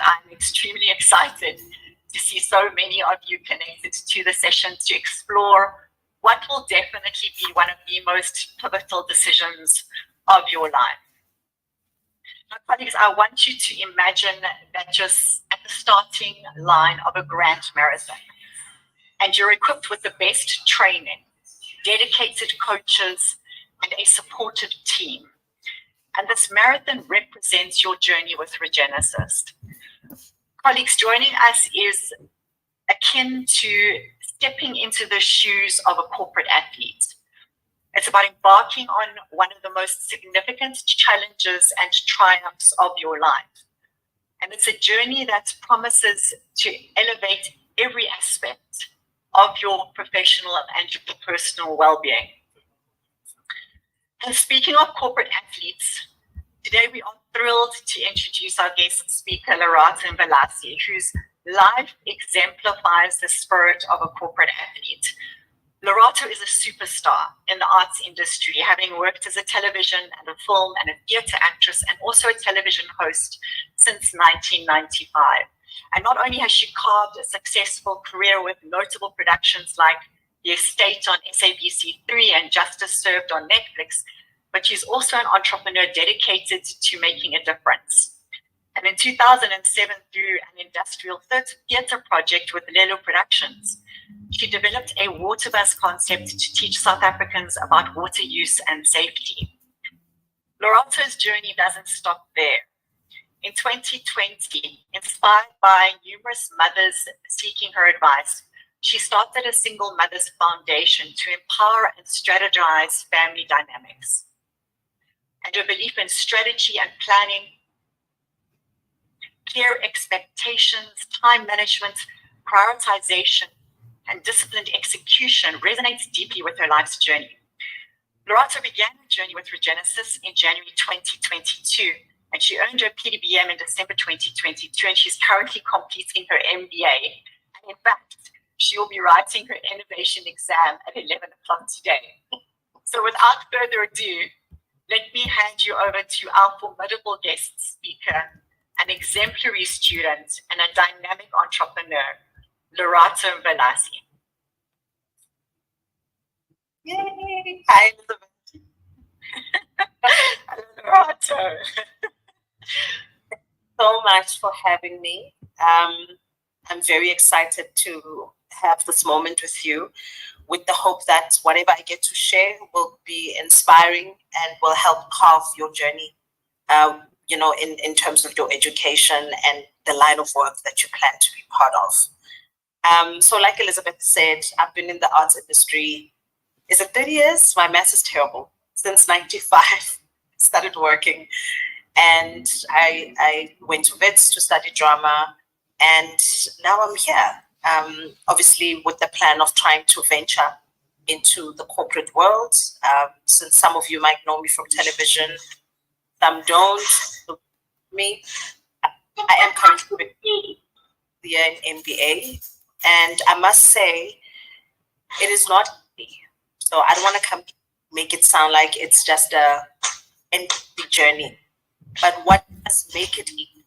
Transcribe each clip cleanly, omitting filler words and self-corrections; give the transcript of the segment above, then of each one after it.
I'm extremely excited to see so many of you connected to the session to explore what will definitely be one of the most pivotal decisions of your life. Now, colleagues, I want you to imagine that just at the starting line of a grand marathon, and you're equipped with the best training, dedicated coaches, and a supportive team. And this marathon represents your journey with Regenesys. Colleagues, joining us is akin to stepping into the shoes of a corporate athlete. It's about embarking on one of the most significant challenges and triumphs of your life. And it's a journey that promises to elevate every aspect of your professional and your personal well-being. And speaking of corporate athletes, today we are thrilled to introduce our guest speaker, Lerato Mbalasi, whose life exemplifies the spirit of a corporate athlete. Lerato is a superstar in the arts industry, having worked as a television and a film and a theatre actress and also a television host since 1995. And not only has she carved a successful career with notable productions like The Estate on SABC3 and Justice Served on Netflix, but she's also an entrepreneur dedicated to making a difference. And in 2007, through an industrial theatre project with Lelo Productions, she developed a water bus concept to teach South Africans about water use and safety. Lerato's journey doesn't stop there. In 2020, inspired by numerous mothers seeking her advice, she started a Single Mothers Foundation to empower and strategize family dynamics. And her belief in strategy and planning, clear expectations, time management, prioritization, and disciplined execution resonates deeply with her life's journey. Lerato began her journey with Regenesys in January 2022, and she earned her PDBM in December 2022, and she's currently completing her MBA. And in fact, she will be writing her innovation exam at 11 o'clock today. So without further ado, let me hand you over to our formidable guest speaker, an exemplary student, and a dynamic entrepreneur, Lerato Mbalasi. Yay! Hi, Elizabeth. Hello, Lerato. So much for having me. I'm very excited to have this moment with you, with the hope that whatever I get to share will be inspiring and will help carve your journey, in terms of your education and the line of work that you plan to be part of. So like Elizabeth said, I've been in the arts industry, is it 30 years? My math is terrible. Since 95, started working. And I went to Wits to study drama, and now I'm here, obviously with the plan of trying to venture into the corporate world. Since some of you might know me from television, some don't. So me, I am currently in MBA, and I must say, it is not easy. So I don't want to make it sound like it's just a empty journey. But what does make it easy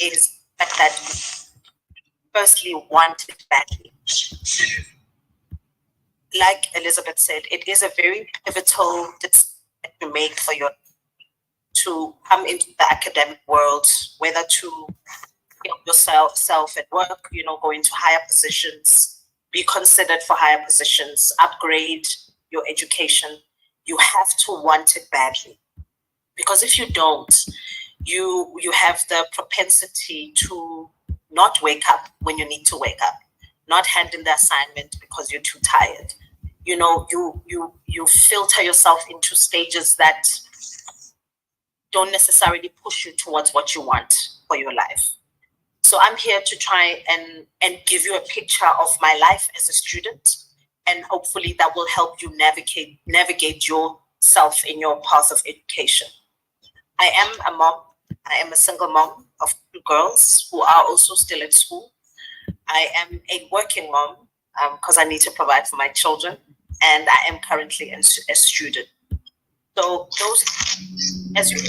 is that firstly want it badly. Like Elizabeth said, it is a very pivotal decision to make for to come into the academic world, whether to help yourself at work, go into higher positions, be considered for higher positions, upgrade your education. You have to want it badly. Because if you don't, you have the propensity to not wake up when you need to wake up, not hand in the assignment because you're too tired. You filter yourself into stages that don't necessarily push you towards what you want for your life. So I'm here to try and give you a picture of my life as a student, and hopefully that will help you navigate yourself in your path of education. I am a mom. I am a single mom of 2 girls who are also still at school. I am a working mom because I need to provide for my children, and I am currently a student. So those, as you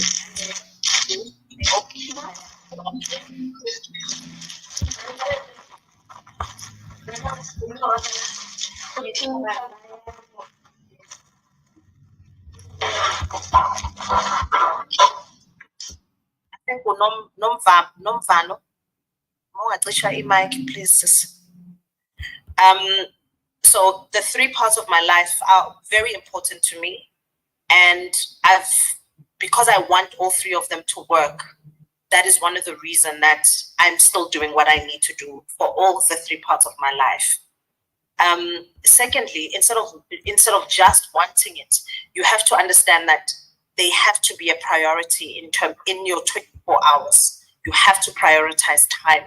think nomvano. Mongacisha i-mic, please, sis. So the three parts of my life are very important to me, and because I want all three of them to work, that is one of the reasons that I'm still doing what I need to do for all the three parts of my life. Secondly, instead of just wanting it, you have to understand that they have to be a priority in your 24 hours. You have to prioritize time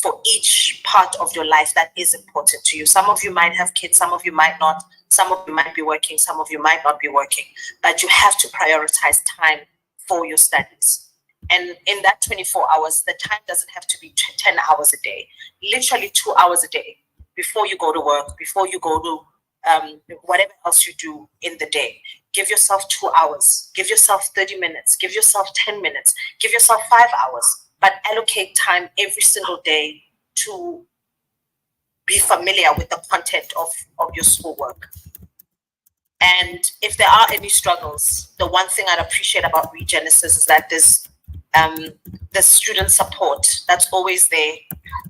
for each part of your life that is important to you. Some of you might have kids, some of you might not, some of you might be working, some of you might not be working, but you have to prioritize time for your studies. And in that 24 hours, the time doesn't have to be 10 hours a day, literally 2 hours a day before you go to work, before you go to whatever else you do in the day. Give yourself 2 hours, give yourself 30 minutes, give yourself 10 minutes, give yourself 5 hours, but allocate time every single day to be familiar with the content of your schoolwork. And if there are any struggles, the one thing I'd appreciate about Regenesys is that there's the student support that's always there,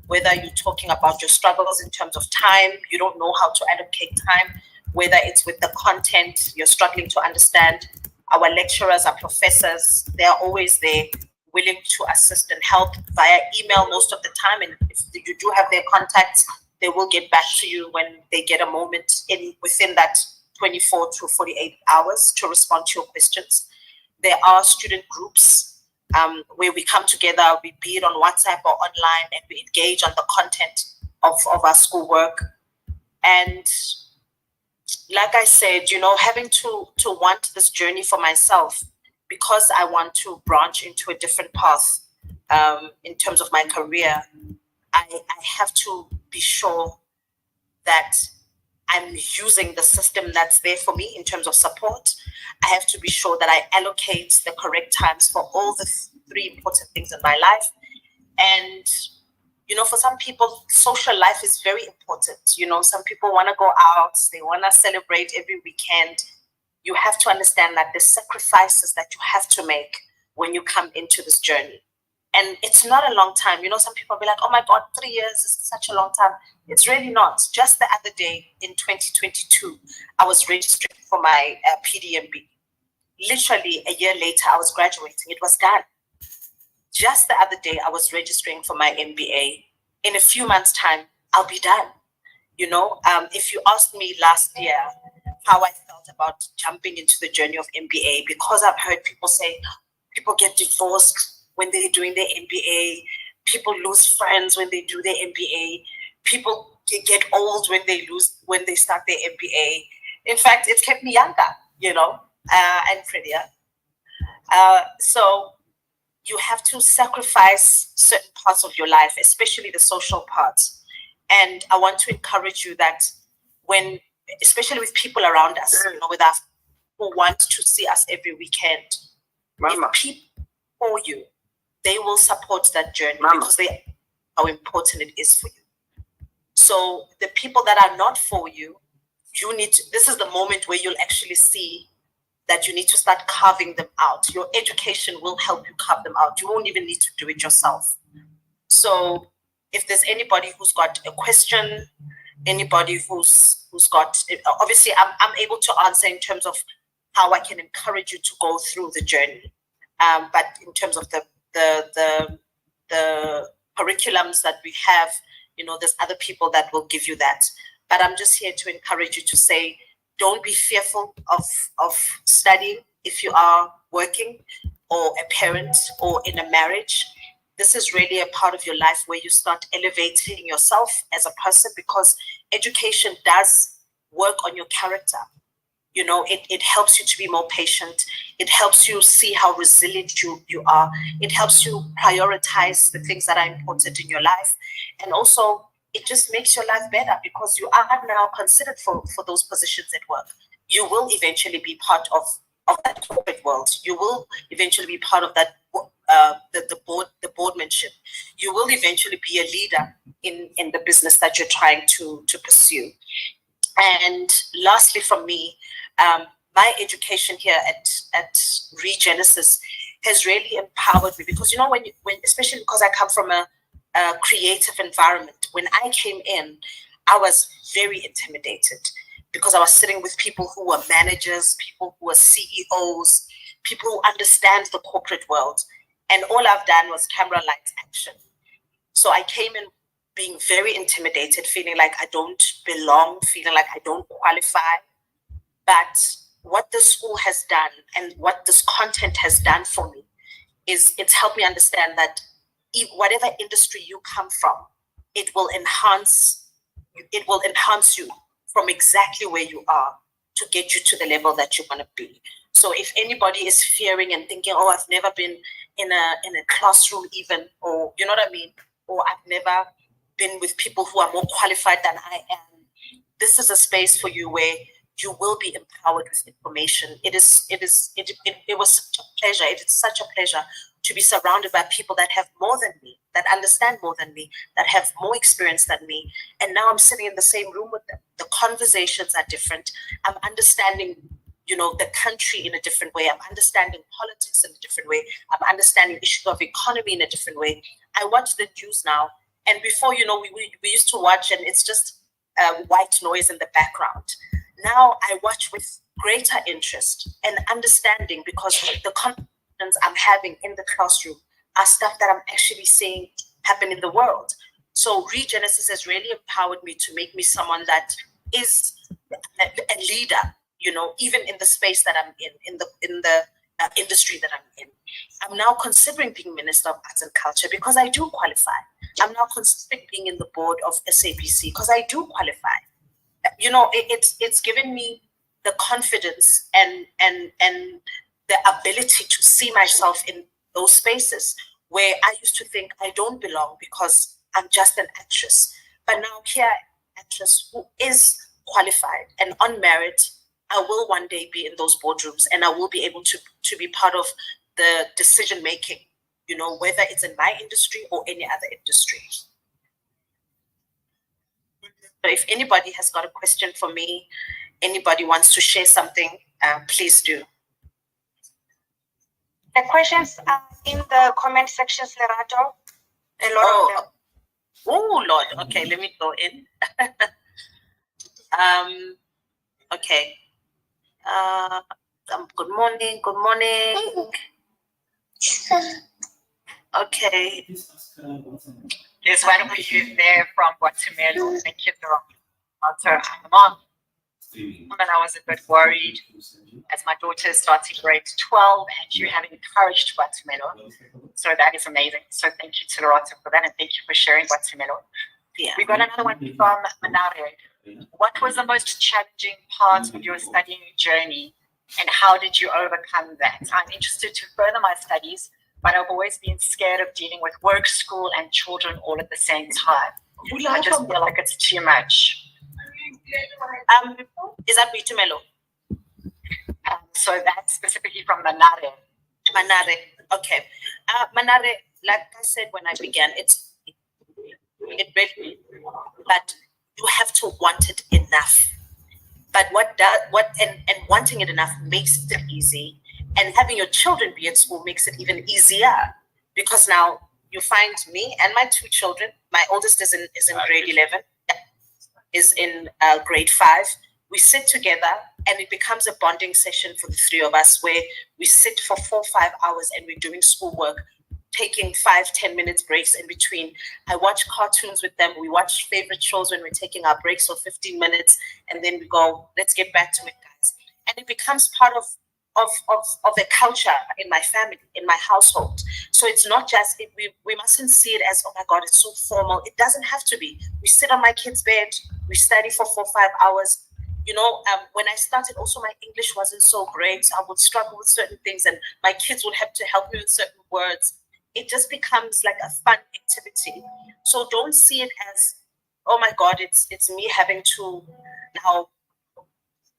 whether you're talking about your struggles in terms of time, you don't know how to allocate time, whether it's with the content you're struggling to understand. Our lecturers, our professors, they're always there, willing to assist and help via email most of the time. And if you do have their contacts, they will get back to you when they get a moment within that 24 to 48 hours to respond to your questions. There are student groups where we come together, we be it on WhatsApp or online, and we engage on the content of our schoolwork. And like I said, having to want this journey for myself, because I want to branch into a different path in terms of my career, I have to be sure that I'm using the system that's there for me in terms of support. I have to be sure that I allocate the correct times for all the three important things in my life. And, for some people, social life is very important. Some people want to go out, they want to celebrate every weekend. You have to understand that there's sacrifices that you have to make when you come into this journey. And it's not a long time. Some people be like, oh my God, 3 years is such a long time. It's really not. Just the other day in 2022, I was registering for my PDMB. Literally a year later, I was graduating. It was done. Just the other day, I was registering for my MBA. In a few months' time, I'll be done. If you asked me last year how I felt about jumping into the journey of MBA, because I've heard people say people get divorced when they're doing their MBA, people lose friends when they do their MBA, people get old when they start their MBA. In fact, it's kept me younger, and prettier. So you have to sacrifice certain parts of your life, especially the social parts. And I want to encourage you that especially with people around us, with us who want to see us every weekend, if people for you, they will support that journey because they know how important it is for you. So the people that are not for you, this is the moment where you'll actually see that you need to start carving them out. Your education will help you carve them out. You won't even need to do it yourself. So if there's anybody who's got a question, anybody who's got, obviously I'm able to answer in terms of how I can encourage you to go through the journey. But in terms of the curriculums that we have, there's other people that will give you that. But I'm just here to encourage you to say, don't be fearful of studying if you are working or a parent or in a marriage. This is really a part of your life where you start elevating yourself as a person, because education does work on your character. It helps you to be more patient. It helps you see how resilient you are. It helps you prioritize the things that are important in your life. And also, it just makes your life better because you are now considered for those positions at work. You will eventually be part of that corporate world. You will eventually be part of that the boardmanship, you will eventually be a leader in the business that you're trying to pursue. And lastly, from me, my education here at Regenesys has really empowered me, because when especially because I come from a creative environment. When I came in, I was very intimidated because I was sitting with people who were managers, people who were CEOs, people who understand the corporate world, and all I've done was camera, lights, action. So I came in being very intimidated, feeling like I don't belong, feeling like I don't qualify. But what the school has done and what this content has done for me is it's helped me understand that whatever industry you come from, it will enhance you from exactly where you are to get you to the level that you want to be. So if anybody is fearing and thinking, oh, I've never been in a classroom even, or you know what I mean, or I've never been with people who are more qualified than I am, this is a space for you where you will be empowered with information. It was such a pleasure. It is such a pleasure to be surrounded by people that have more than me, that understand more than me, that have more experience than me. And now I'm sitting in the same room with them. The conversations are different. I'm understanding, the country in a different way. I'm understanding politics in a different way. I'm understanding issues of economy in a different way. I watch the news now. And before, we used to watch and it's just white noise in the background. Now I watch with greater interest and understanding, because the conversations I'm having in the classroom are stuff that I'm actually seeing happen in the world. So Regenesys has really empowered me to make me someone that is a leader, even in the space that I'm in the industry that I'm in. I'm now considering being Minister of Arts and Culture because I do qualify. I'm now considering being in the board of SABC because I do qualify. It's given me the confidence and the ability to see myself in those spaces where I used to think I don't belong because I'm just an actress. But now here, actress who is qualified and on merit, I will one day be in those boardrooms and I will be able to be part of the decision making, whether it's in my industry or any other industry. So if anybody has got a question for me, anybody wants to share something, please do. The questions are in the comment sections, Lerato. A lot of them. Oh, Lord. Okay, let me go in. Okay. Good morning. Good morning. Okay. There's one of you there from Guatemala. Thank you, Dr. Mom. And I was a bit worried as my daughter is starting grade 12 and you have encouraged Guatemala. So that is amazing. So thank you to Loretta for that and thank you for sharing Guatemala. Yeah. We got another one from Manare. What was the most challenging part of your studying journey and how did you overcome that? I'm interested to further my studies, but I've always been scared of dealing with work, school, and children all at the same time. I just feel like it's too much. Is that Bitumelo? So that's specifically from Manare. Manare. Okay. Manare, like I said when I began, it really, but you have to want it enough. But and wanting it enough makes it easy, and having your children be at school makes it even easier, because now you find me and my two children. My oldest is in grade 11, is in grade 5. We sit together and it becomes a bonding session for the three of us where we sit for 4 or 5 hours and we're doing schoolwork, taking 5-10 minutes breaks in between. I watch cartoons with them. We watch favorite shows when we're taking our breaks for 15 minutes and then we go, let's get back to it, guys. And it becomes part of the culture in my family, in my household. So it's not just, we mustn't see it as, oh my God, it's so formal. It doesn't have to be. We sit on my kid's bed, we study for 4 or 5 hours. When I started, also my English wasn't so great. I would struggle with certain things and my kids would have to help me with certain words. It just becomes like a fun activity. So don't see it as, oh my God, it's me having to now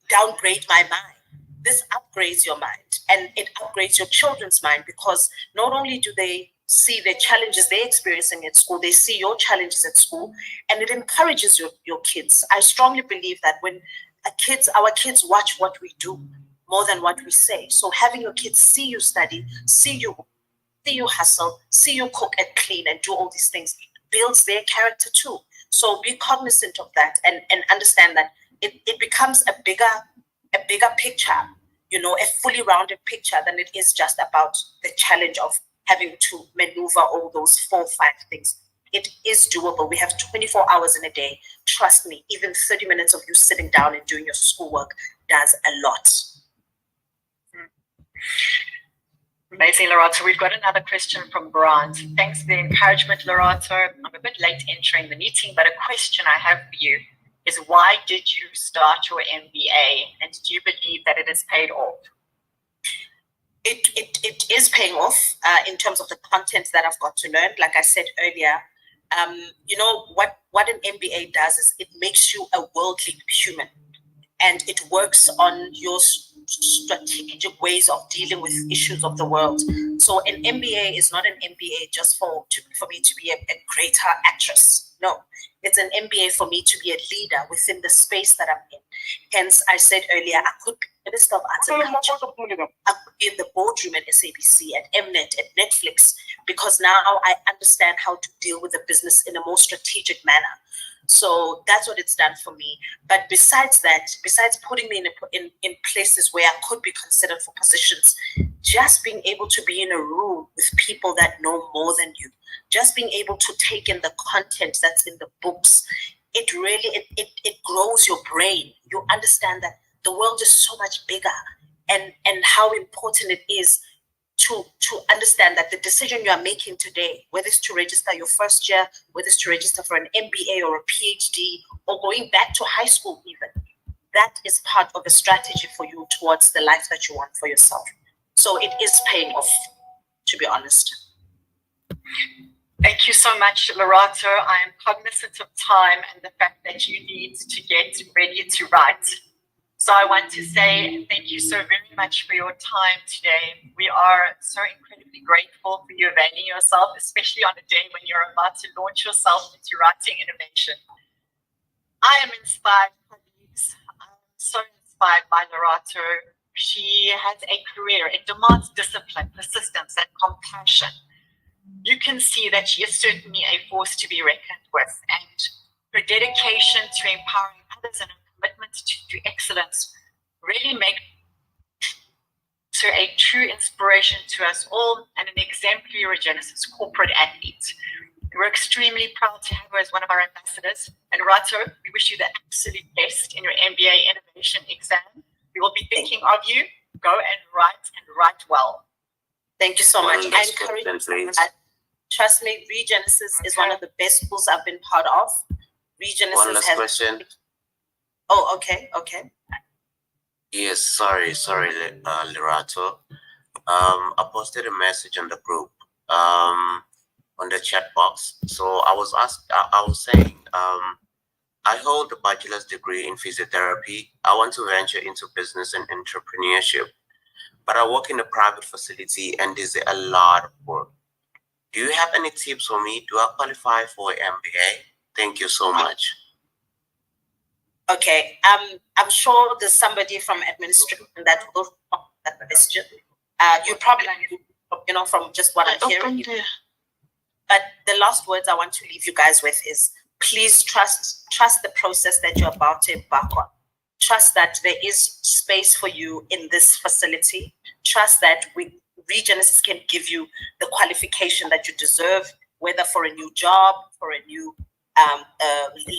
downgrade my mind. this upgrades your mind and it upgrades your children's mind, because not only do they see the challenges they're experiencing at school, they see your challenges at school, and it encourages your kids. I strongly believe that when our kids watch what we do more than what we say. So having your kids see you study, see you hustle, see you cook and clean and do all these things builds their character too. So be cognizant of that and understand that it becomes a bigger picture, a fully rounded picture than it is just about the challenge of having to maneuver all those 4 or 5 things. It is doable. We have 24 hours in a day. Trust me, even 30 minutes of you sitting down and doing your schoolwork does a lot. Amazing, Lorato. We've got another question from Grant. Thanks for the encouragement, Lorato. I'm a bit late entering the meeting, but a question I have for you is, why did you start your MBA, and do you believe that it has paid off? It is paying off in terms of the content that I've got to learn. Like I said earlier, what an MBA does is it makes you a worldly human, and it works on your strategic ways of dealing with issues of the world. So an MBA is not an MBA just for me to be a greater actress. No, it's an MBA for me to be a leader within the space that I'm in. Hence, I said earlier, I could be Minister of Arts and Culture. I could be in the boardroom at SABC, at Mnet, at Netflix, because now I understand how to deal with the business in a more strategic manner. So that's what it's done for me. But besides that, besides putting me in places where I could be considered for positions, just being able to be in a room with people that know more than you, just being able to take in the content that's in the books, it really, it grows your brain. You understand that the world is so much bigger, and how important it is to understand that the decision you are making today, whether it's to register your first year, whether it's to register for an MBA or a PhD, or going back to high school even, that is part of a strategy for you towards the life that you want for yourself. So it is paying off, to be honest. Thank you so much, Lorato. I am cognizant of time and the fact that you need to get ready to write. So I want to say thank you so very much for your time today. We are so incredibly grateful for you availing yourself, especially on a day when you're about to launch yourself into writing innovation. I am inspired, colleagues. I'm so inspired by Lorato. She has a career. It demands discipline, persistence, and compassion. You can see that she is certainly a force to be reckoned with, and her dedication to empowering others and her commitment to excellence really make her a true inspiration to us all and an exemplary Regenesys corporate athlete. We're extremely proud to have her as one of our ambassadors. And Lorato, we wish you the absolute best in your MBA innovation exam. We will be thinking of you. Go and write well. Thank you so much. I encourage you. Trust me, Regenesys is one of the best schools I've been part of. Regenesys One last question. Oh, okay. Yes, sorry, Lorato. I posted a message on the group, on the chat box. So I was saying, I hold a bachelor's degree in physiotherapy. I want to venture into business and entrepreneurship, but I work in a private facility and there's a lot of work. Do you have any tips for me? Do I qualify for an MBA? Thank you so much. Okay, I'm sure there's somebody from administration that will answer that question. You probably, from just what I'm hearing. But the last words I want to leave you guys with is, please trust the process that you're about to embark on. Trust that there is space for you in this facility. Trust that Regenesys can give you the qualification that you deserve, whether for a new job, for a new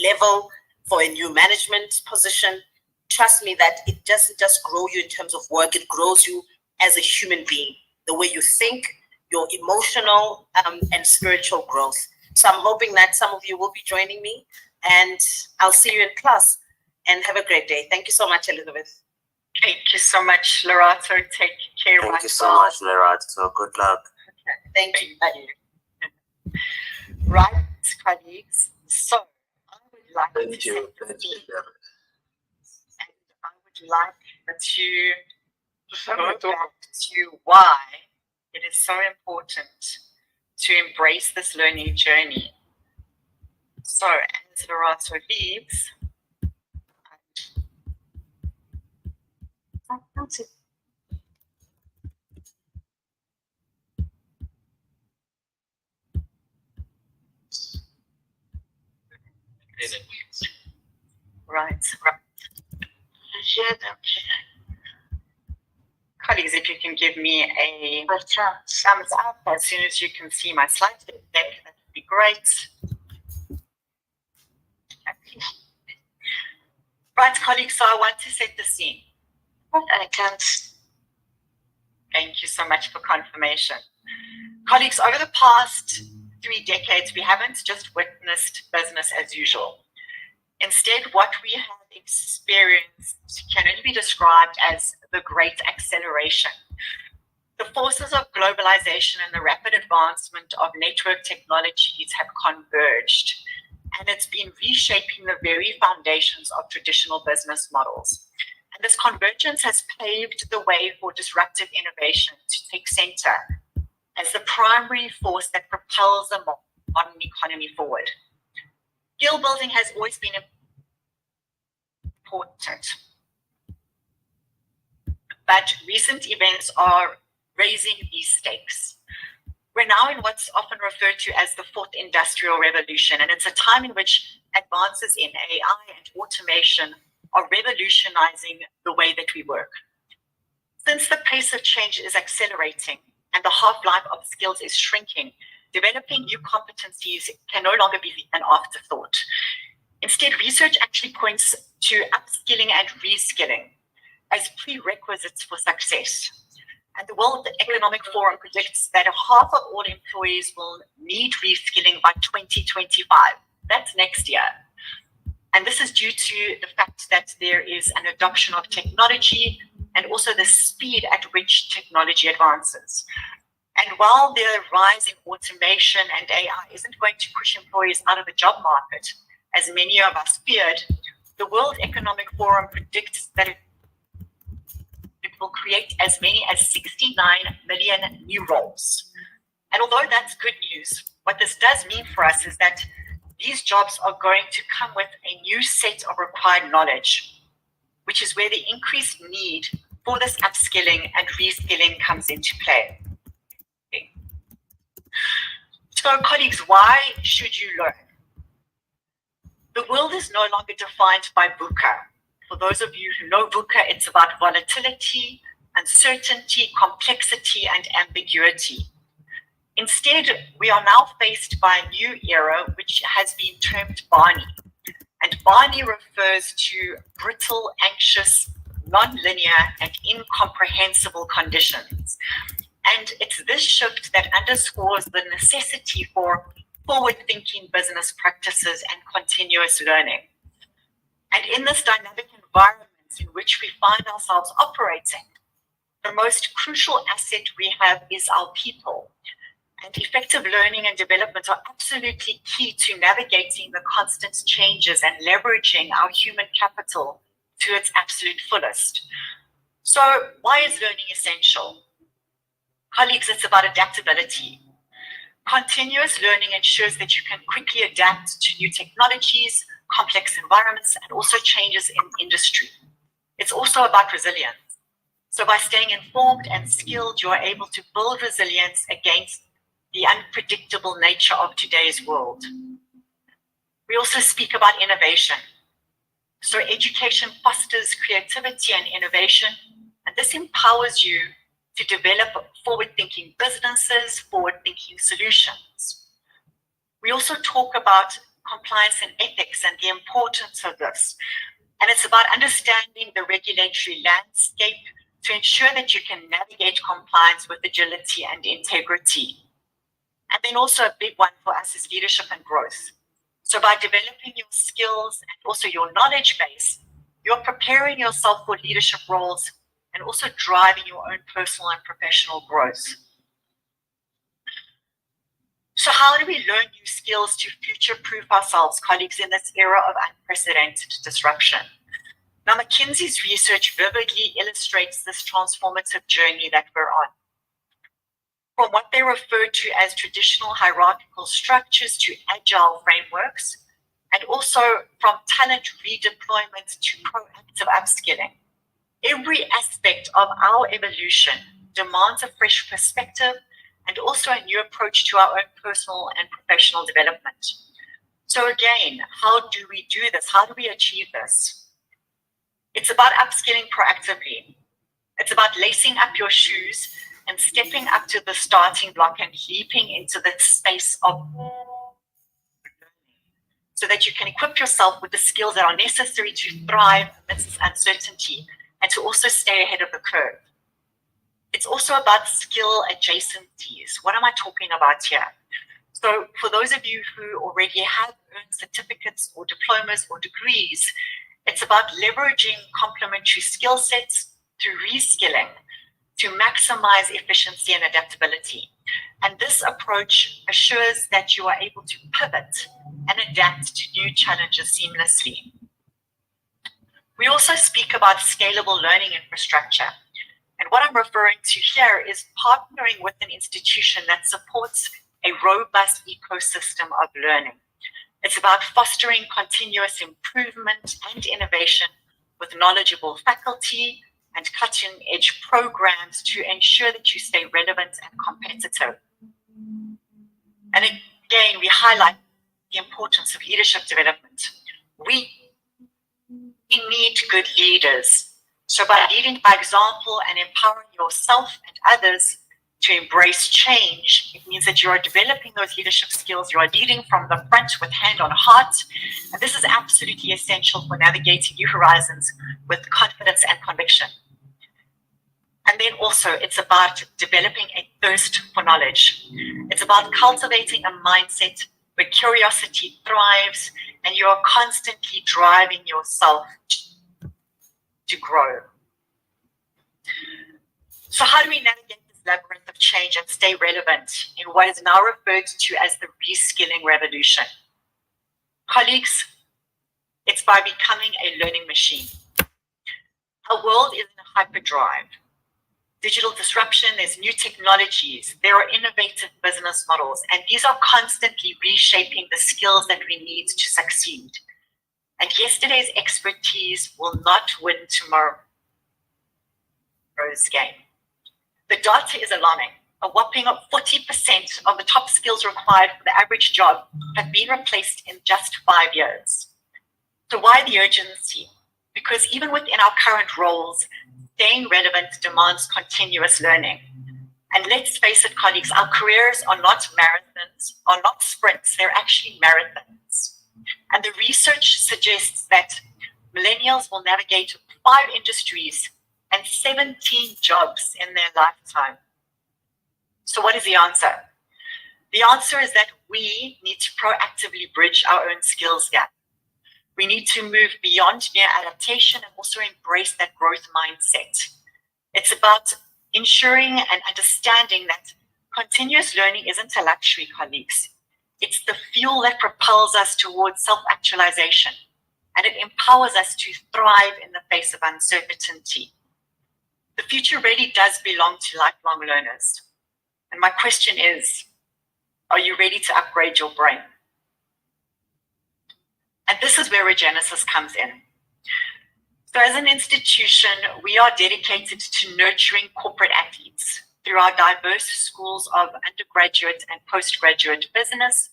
level, for a new management position. Trust me that it doesn't just grow you in terms of work, it grows you as a human being, the way you think, your emotional and spiritual growth. So I'm hoping that some of you will be joining me, and I'll see you in class, and have a great day. Thank you so much, Elizabeth. Thank you so much, Lorato. Take care. Thank you so much, Lorato. Good luck. Okay. Thank you. Right, colleagues. So I would like Thank to you. and I would like to go back to why it is so important to embrace this learning journey. So as Lorato leaves, right. Colleagues, if you can give me a thumbs up as soon as you can see my slide deck, that would be great. Right, colleagues, so I want to set the scene. Thank you so much for confirmation. Colleagues, over the past 3 decades, we haven't just witnessed business as usual. Instead, what we have experienced can only be described as the great acceleration. The forces of globalization and the rapid advancement of network technologies have converged, and it's been reshaping the very foundations of traditional business models. And this convergence has paved the way for disruptive innovation to take center as the primary force that propels the modern economy forward. Skill building has always been important, but recent events are raising these stakes. We're now in what's often referred to as the fourth industrial revolution, and it's a time in which advances in AI and automation are revolutionizing the way that we work. Since the pace of change is accelerating and the half-life of skills is shrinking, developing new competencies can no longer be an afterthought. Instead, research actually points to upskilling and reskilling as prerequisites for success. And the World Economic Forum predicts that half of all employees will need reskilling by 2025. That's next year. And this is due to the fact that there is an adoption of technology and also the speed at which technology advances. And while the rise in automation and AI isn't going to push employees out of the job market, as many of us feared, the World Economic Forum predicts that it will create as many as 69 million new roles. And although that's good news, what this does mean for us is that these jobs are going to come with a new set of required knowledge, which is where the increased need for this upskilling and reskilling comes into play. So, colleagues, why should you learn? The world is no longer defined by VUCA. For those of you who know VUCA, it's about volatility, uncertainty, complexity, and ambiguity. Instead, we are now faced by a new era, which has been termed Barney. And Barney refers to brittle, anxious, non-linear, and incomprehensible conditions. And it's this shift that underscores the necessity for forward-thinking business practices and continuous learning. And in this dynamic environment in which we find ourselves operating, the most crucial asset we have is our people. And effective learning and development are absolutely key to navigating the constant changes and leveraging our human capital to its absolute fullest. So why is learning essential? Colleagues, it's about adaptability. Continuous learning ensures that you can quickly adapt to new technologies, complex environments, and also changes in industry. It's also about resilience. So by staying informed and skilled, you are able to build resilience against the unpredictable nature of today's world. We also speak about innovation. So education fosters creativity and innovation, and this empowers you to develop forward-thinking businesses, forward-thinking solutions. We also talk about compliance and ethics and the importance of this. And it's about understanding the regulatory landscape to ensure that you can navigate compliance with agility and integrity. And then also a big one for us is leadership and growth. So by developing your skills and also your knowledge base, you're preparing yourself for leadership roles and also driving your own personal and professional growth. So how do we learn new skills to future-proof ourselves, colleagues, in this era of unprecedented disruption? Now, McKinsey's research vividly illustrates this transformative journey that we're on. From what they refer to as traditional hierarchical structures to agile frameworks, and also from talent redeployment to proactive upskilling. Every aspect of our evolution demands a fresh perspective and also a new approach to our own personal and professional development. So again, how do we do this? How do we achieve this? It's about upskilling proactively. It's about lacing up your shoes and stepping up to the starting block and leaping into the space of learning so that you can equip yourself with the skills that are necessary to thrive amidst uncertainty and to also stay ahead of the curve. It's also about skill adjacencies. What am I talking about here? So for those of you who already have earned certificates or diplomas or degrees, it's about leveraging complementary skill sets through reskilling to maximize efficiency and adaptability. And this approach assures that you are able to pivot and adapt to new challenges seamlessly. We also speak about scalable learning infrastructure. And what I'm referring to here is partnering with an institution that supports a robust ecosystem of learning. It's about fostering continuous improvement and innovation with knowledgeable faculty and cutting-edge programs to ensure that you stay relevant and competitive. And again, we highlight the importance of leadership development. We need good leaders. So by leading by example and empowering yourself and others to embrace change, it means that you are developing those leadership skills. You are leading from the front with hand on heart. And this is absolutely essential for navigating new horizons with confidence and conviction. And then also it's about developing a thirst for knowledge. It's about cultivating a mindset where curiosity thrives and you are constantly driving yourself to grow. So how do we navigate this labyrinth of change and stay relevant in what is now referred to as the reskilling revolution? Colleagues, it's by becoming a learning machine. Our world is in a hyperdrive. Digital disruption, there's new technologies, there are innovative business models, and these are constantly reshaping the skills that we need to succeed. And yesterday's expertise will not win tomorrow's game. The data is alarming. A whopping 40% of the top skills required for the average job have been replaced in just 5 years. So why the urgency? Because even within our current roles, staying relevant demands continuous learning. And let's face it, colleagues, our careers are not marathons, are not sprints, they're actually marathons. And the research suggests that millennials will navigate 5 industries and 17 jobs in their lifetime. So what is the answer? The answer is that we need to proactively bridge our own skills gap. We need to move beyond mere adaptation and also embrace that growth mindset. It's about ensuring and understanding that continuous learning isn't a luxury, colleagues. It's the fuel that propels us towards self-actualization, and it empowers us to thrive in the face of uncertainty. The future really does belong to lifelong learners. And my question is, are you ready to upgrade your brain? And this is where Regenesys comes in. So as an institution, we are dedicated to nurturing corporate athletes through our diverse schools of undergraduate and postgraduate business,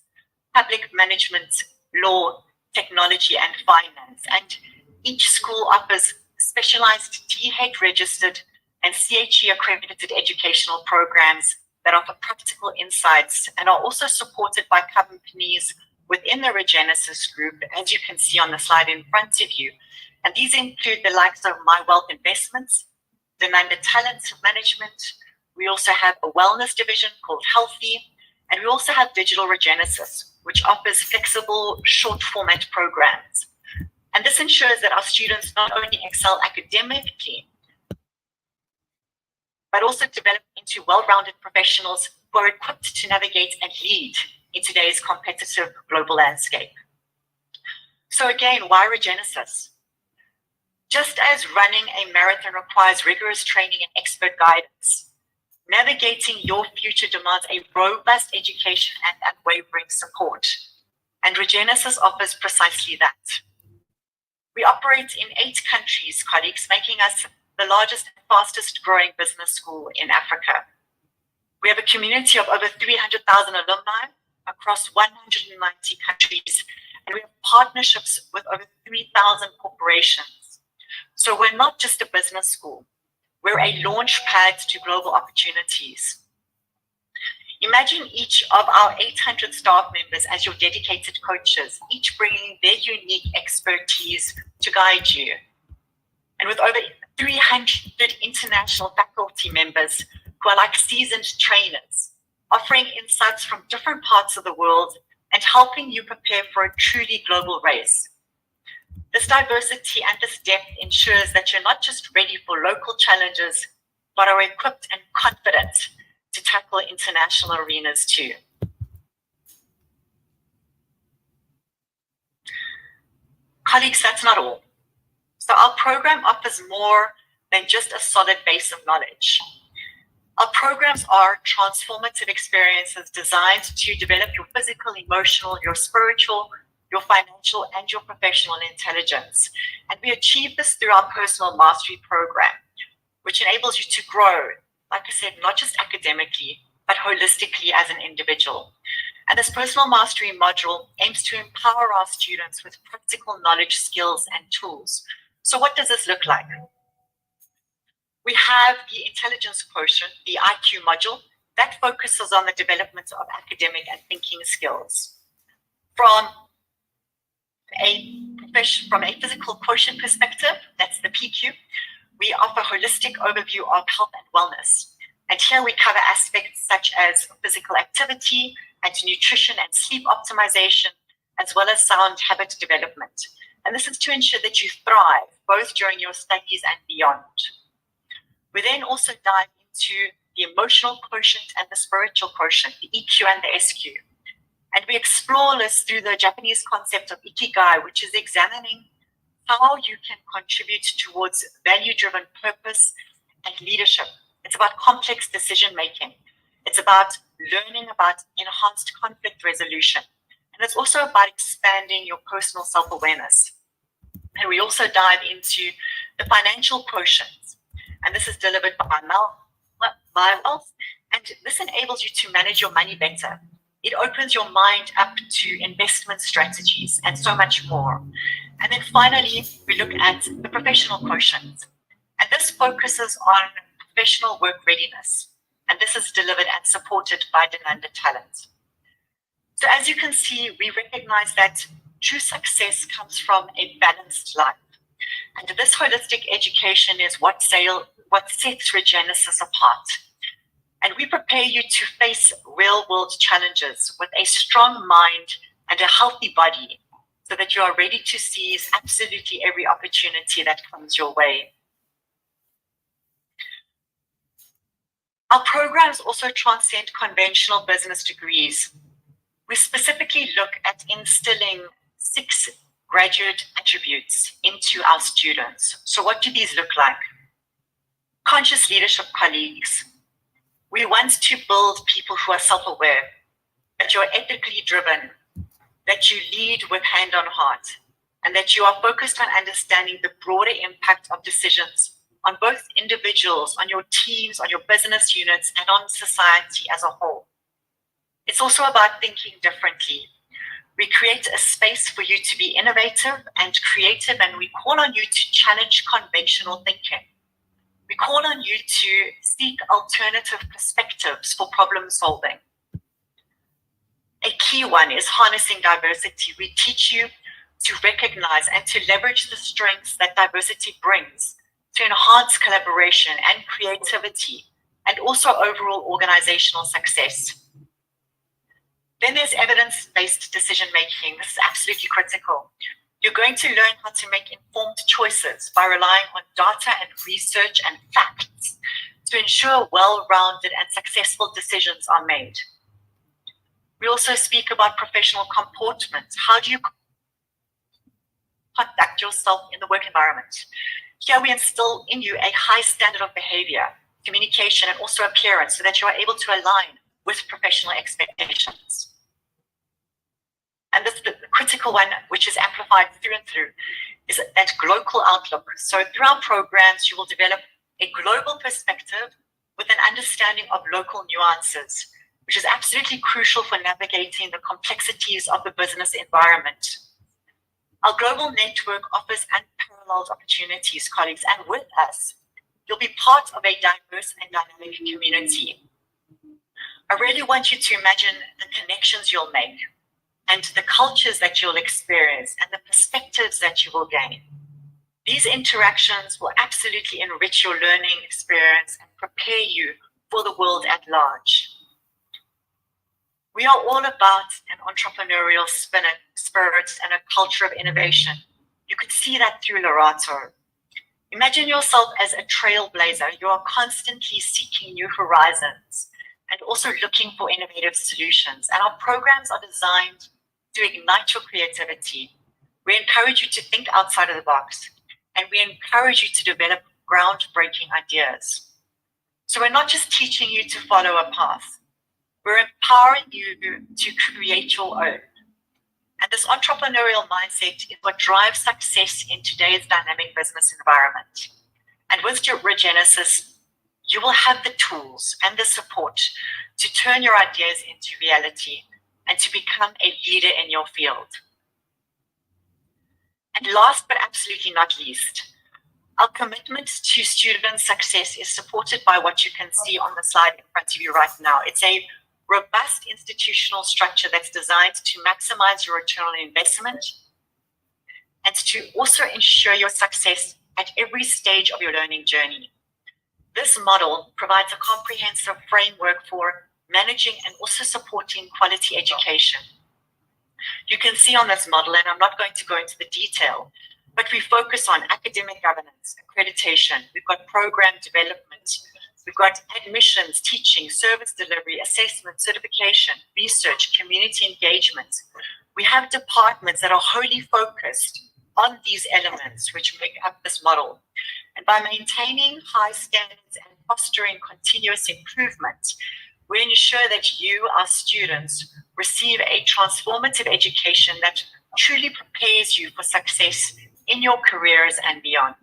public management, law, technology, and finance. And each school offers specialized DHEAD registered and CHE accredited educational programs that offer practical insights and are also supported by companies within the Regenesys group, as you can see on the slide in front of you. And these include the likes of My Wealth Investments, Denanda Talent Management. We also have a wellness division called Healthy, and we also have Digital Regenesys, which offers flexible short format programs. And this ensures that our students not only excel academically, but also develop into well-rounded professionals who are equipped to navigate and lead in today's competitive global landscape. So again, why Regenesys? Just as running a marathon requires rigorous training and expert guidance, navigating your future demands a robust education and unwavering support. And Regenesys offers precisely that. We operate in 8 countries, colleagues, making us the largest and fastest growing business school in Africa. We have a community of over 300,000 alumni across 190 countries, and we have partnerships with over 3,000 corporations. So we're not just a business school, we're a launch pad to global opportunities. Imagine each of our 800 staff members as your dedicated coaches, each bringing their unique expertise to guide you. And with over 300 international faculty members who are like seasoned trainers, offering insights from different parts of the world and helping you prepare for a truly global race. This diversity and this depth ensures that you're not just ready for local challenges, but are equipped and confident to tackle international arenas too. Colleagues, that's not all. So our program offers more than just a solid base of knowledge. Our programs are transformative experiences designed to develop your physical, emotional, your spiritual, your financial, and your professional intelligence. And we achieve this through our personal mastery program, which enables you to grow, like I said, not just academically, but holistically as an individual. And this personal mastery module aims to empower our students with practical knowledge, skills, and tools. So what does this look like? We have the intelligence quotient, the IQ module, that focuses on the development of academic and thinking skills. From a physical quotient perspective, that's the PQ, we offer a holistic overview of health and wellness. And here we cover aspects such as physical activity and nutrition and sleep optimization, as well as sound habit development. And this is to ensure that you thrive both during your studies and beyond. We then also dive into the emotional quotient and the spiritual quotient, the EQ and the SQ. And we explore this through the Japanese concept of ikigai, which is examining how you can contribute towards value-driven purpose and leadership. It's about complex decision-making. It's about learning about enhanced conflict resolution. And it's also about expanding your personal self-awareness. And we also dive into the financial quotient. And this is delivered by Wealth. And this enables you to manage your money better. It opens your mind up to investment strategies and so much more. And then finally, we look at the professional quotient. And this focuses on professional work readiness. And this is delivered and supported by Denanda Talent. So as you can see, we recognize that true success comes from a balanced life. And this holistic education is what sets Regenesys apart. And we prepare you to face real-world challenges with a strong mind and a healthy body so that you are ready to seize absolutely every opportunity that comes your way. Our programs also transcend conventional business degrees. We specifically look at instilling 6 graduate attributes into our students. So what do these look like? Conscious leadership, colleagues. We want to build people who are self-aware, that you're ethically driven, that you lead with hand on heart, and that you are focused on understanding the broader impact of decisions on both individuals, on your teams, on your business units, and on society as a whole. It's also about thinking differently. We create a space for you to be innovative and creative, and we call on you to challenge conventional thinking. We call on you to seek alternative perspectives for problem solving. A key one is harnessing diversity. We teach you to recognize and to leverage the strengths that diversity brings to enhance collaboration and creativity, and also overall organizational success. Then there's evidence-based decision-making. This is absolutely critical. You're going to learn how to make informed choices by relying on data and research and facts to ensure well-rounded and successful decisions are made. We also speak about professional comportment. How do you conduct yourself in the work environment. Here we instill in you a high standard of behavior, communication, and also appearance so that you are able to align with professional expectations. And this, the critical one, which is amplified through and through, is that global outlook. So through our programs, you will develop a global perspective with an understanding of local nuances, which is absolutely crucial for navigating the complexities of the business environment. Our global network offers unparalleled opportunities, colleagues, and with us, you'll be part of a diverse and dynamic community. I really want you to imagine the connections you'll make and the cultures that you'll experience and the perspectives that you will gain. These interactions will absolutely enrich your learning experience and prepare you for the world at large. We are all about an entrepreneurial spirit and a culture of innovation. You could see that through Lerato. Imagine yourself as a trailblazer. You are constantly seeking new horizons and also looking for innovative solutions. And our programs are designed to ignite your creativity. We encourage you to think outside of the box, and we encourage you to develop groundbreaking ideas. So we're not just teaching you to follow a path. We're empowering you to create your own. And this entrepreneurial mindset is what drives success in today's dynamic business environment. And with Regenesys, you will have the tools and the support to turn your ideas into reality and to become a leader in your field. And last but absolutely not least, our commitment to student success is supported by what you can see on the slide in front of you right now. It's a robust institutional structure that's designed to maximize your return on investment and to also ensure your success at every stage of your learning journey. This model provides a comprehensive framework for managing and also supporting quality education. You can see on this model, and I'm not going to go into the detail, but we focus on academic governance, accreditation, we've got program development, we've got admissions, teaching, service delivery, assessment, certification, research, community engagement. We have departments that are wholly focused on these elements which make up this model. And by maintaining high standards and fostering continuous improvement, we ensure that you, our students, receive a transformative education that truly prepares you for success in your careers and beyond.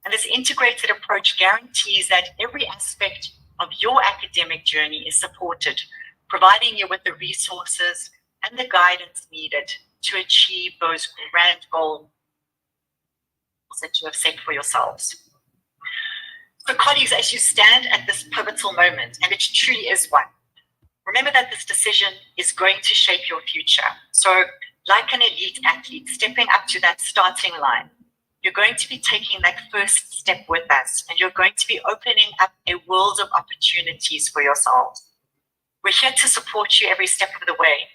And this integrated approach guarantees that every aspect of your academic journey is supported, providing you with the resources and the guidance needed to achieve those grand goals that you have set for yourselves. So colleagues, as you stand at this pivotal moment, and it truly is one, remember that this decision is going to shape your future. So like an elite athlete stepping up to that starting line, you're going to be taking that first step with us, and you're going to be opening up a world of opportunities for yourselves. We're here to support you every step of the way.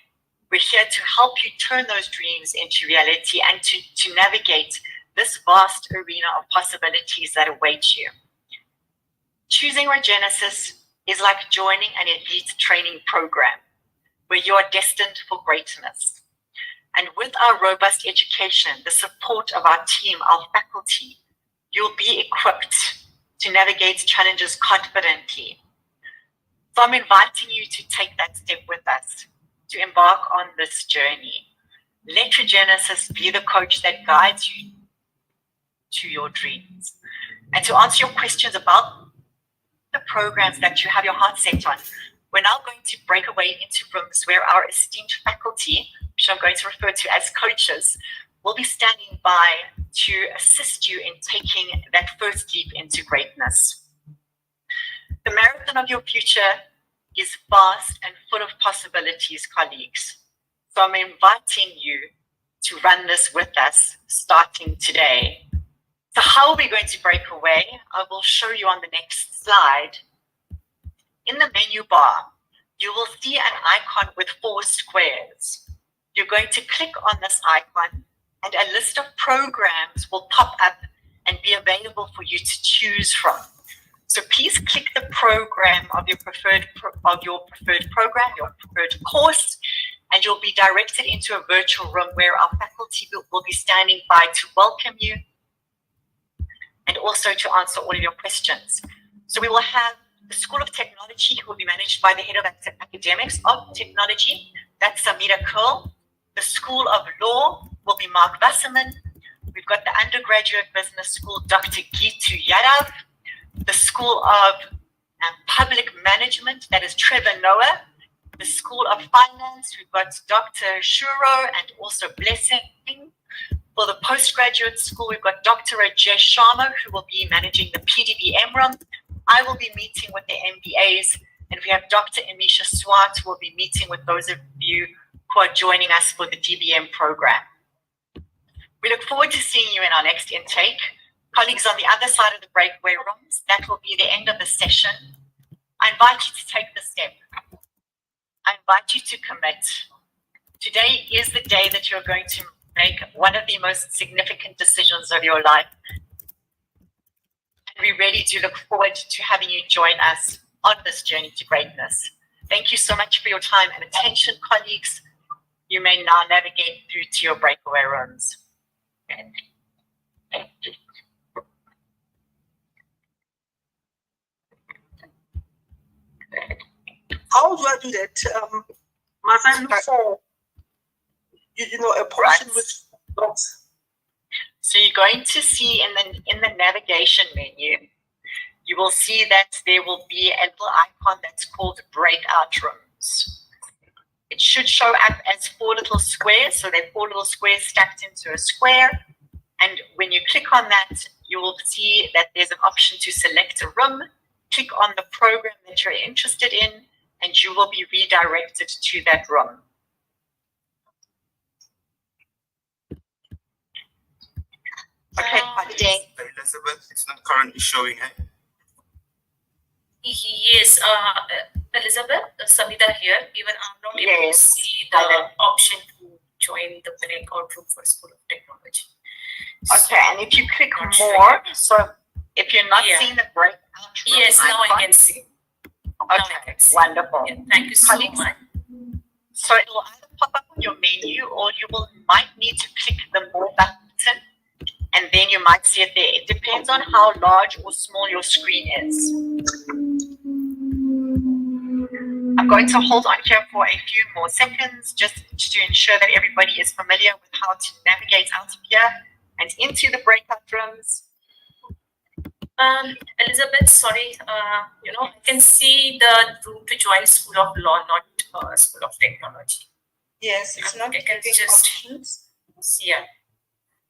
We're here to help you turn those dreams into reality and to navigate this vast arena of possibilities that await you. Choosing Regenesys is like joining an elite training program where you are destined for greatness. And with our robust education, the support of our team, our faculty, you'll be equipped to navigate challenges confidently. So I'm inviting you to take that step with us, to embark on this journey. Let Regenesys be the coach that guides you to your dreams. And to answer your questions about the programs that you have your heart set on, we're now going to break away into rooms where our esteemed faculty, which I'm going to refer to as coaches, will be standing by to assist you in taking that first leap into greatness. The marathon of your future is vast and full of possibilities, colleagues. So I'm inviting you to run this with us starting today. So how are we going to break away? I will show you on the next slide. In the menu bar, you will see an icon with 4 squares. You're going to click on this icon and a list of programs will pop up and be available for you to choose from. So please click the program of your preferred program, your preferred course, and you'll be directed into a virtual room where our faculty will be standing by to welcome you and also to answer all of your questions. So we will have the School of Technology, who will be managed by the Head of Academics of Technology, that's Samira Curl. The School of Law will be Mark Wasserman. We've got the Undergraduate Business School, Dr. Gitu Yadav. The School of Public Management, that is Trevor Noah. The School of Finance, we've got Dr. Shuro and also Blessing. For the postgraduate school, we've got Dr. Rajesh Sharma, who will be managing the PDBM room. I will be meeting with the MBAs, and we have Dr. Amisha Swart, who will be meeting with those of you who are joining us for the DBM program. We look forward to seeing you in our next intake. Colleagues on the other side of the breakaway rooms, that will be the end of the session. I invite you to take the step. I invite you to commit. Today is the day that you're going to make one of the most significant decisions of your life. And we really do look forward to having you join us on this journey to greatness. Thank you so much for your time and attention, colleagues. You may now navigate through to your breakaway rooms. How do I do that? Must I look for, a portion with dots? So you're going to see in the navigation menu, you will see that there will be a little icon that's called breakout rooms. It should show up as 4 little squares. So they're 4 little squares stacked into a square. And when you click on that, you will see that there's an option to select a room. Click on the program that you're interested in, and you will be redirected to that room. Okay, Holiday. Elizabeth, it's not currently showing, eh? Yes, Elizabeth, Samita here. Even I'm not able to see the option to join the breakout room for School of Technology. Okay, and if you click more, so if you're not seeing the breakout room, yes, now I can see. Okay, wonderful. Yeah, thank you so much. So it will either pop up on your menu, or you might need to click the more button, and then you might see it there. It depends on how large or small your screen is. I'm going to hold on here for a few more seconds just to ensure that everybody is familiar with how to navigate out of here and into the breakout rooms. Elizabeth, sorry, I can see the route to join School of Law, not School of Technology. Yes, it's not getting options. Yeah.